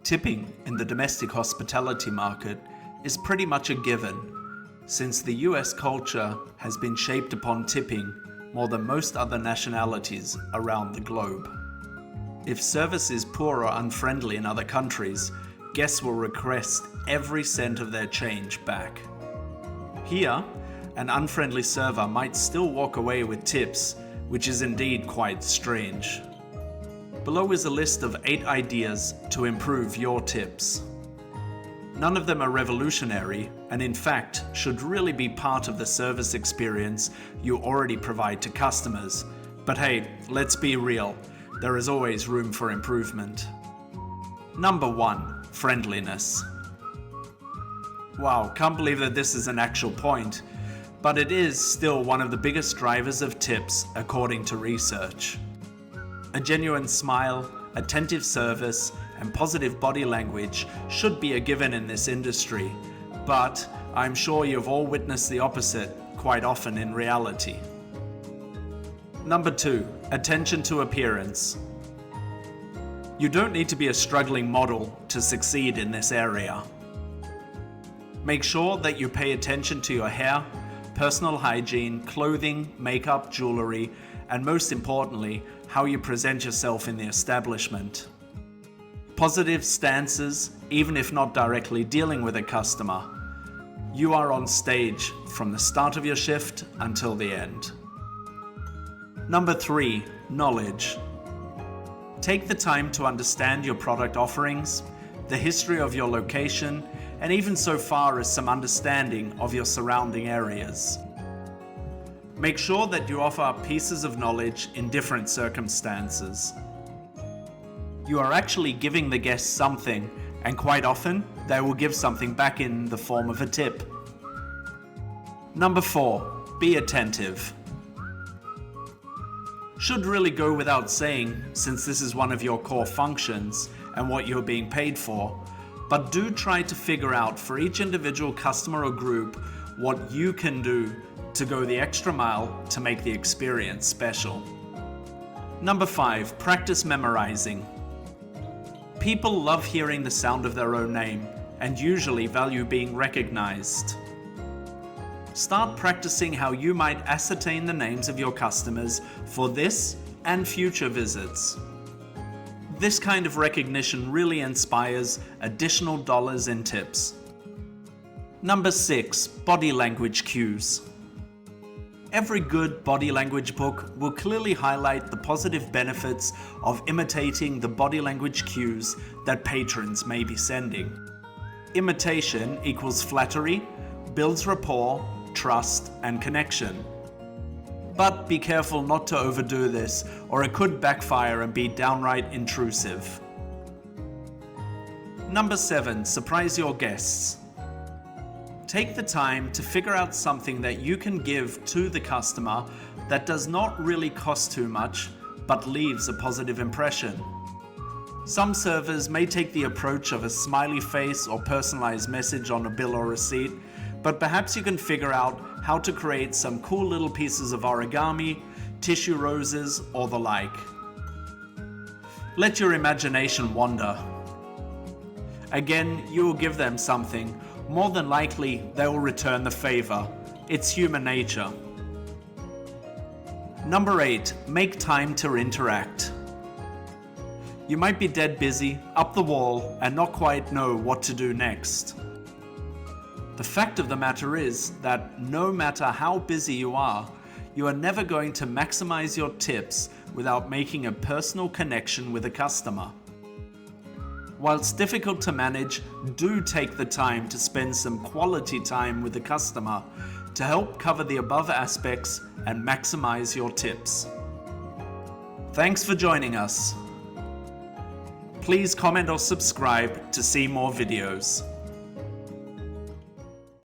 Tipping in the domestic hospitality market is pretty much a given, since the US culture has been shaped upon tipping more than most other nationalities around the globe. If service is poor or unfriendly in other countries, guests will request every cent of their change back. Here, an unfriendly server might still walk away with tips, which is indeed quite strange. Below is a list of 8 ideas to improve your tips. None of them are revolutionary, and in fact should really be part of the service experience you already provide to customers. But hey, let's be real, there is always room for improvement. Number 1, friendliness. Wow, can't believe that this is an actual point, but it is still one of the biggest drivers of tips according to research. A genuine smile, attentive service, and positive body language should be a given in this industry, but I'm sure you've all witnessed the opposite quite often in reality. Number 2, attention to appearance. You don't need to be a struggling model to succeed in this area. Make sure that you pay attention to your hair, personal hygiene, clothing, makeup, jewelry, and most importantly, how you present yourself in the establishment. Positive stances, even if not directly dealing with a customer. You are on stage from the start of your shift until the end. Number 3, knowledge. Take the time to understand your product offerings, the history of your location, and even so far as some understanding of your surrounding areas. Make sure that you offer up pieces of knowledge in different circumstances. You are actually giving the guests something, and quite often they will give something back in the form of a tip. Number 4, be attentive. Should really go without saying, since this is one of your core functions and what you're being paid for, but do try to figure out for each individual customer or group what you can do to go the extra mile to make the experience special. Number 5, practice memorizing. People love hearing the sound of their own name and usually value being recognized. Start practicing how you might ascertain the names of your customers for this and future visits. This kind of recognition really inspires additional dollars in tips. Number 6, body language cues. Every good body language book will clearly highlight the positive benefits of imitating the body language cues that patrons may be sending. Imitation equals flattery, builds rapport, trust, and connection. But be careful not to overdo this, or it could backfire and be downright intrusive. Number 7, surprise your guests. Take the time to figure out something that you can give to the customer that does not really cost too much, but leaves a positive impression. Some servers may take the approach of a smiley face or personalized message on a bill or receipt, but perhaps you can figure out how to create some cool little pieces of origami, tissue roses, or the like. Let your imagination wander. Again, you will give them something. More than likely, they will return the favor. It's human nature. Number 8, make time to interact. You might be dead busy, up the wall, and not quite know what to do next. The fact of the matter is that no matter how busy you are never going to maximize your tips without making a personal connection with a customer. While it's difficult to manage, do take the time to spend some quality time with the customer to help cover the above aspects and maximize your tips. Thanks for joining us. Please comment or subscribe to see more videos.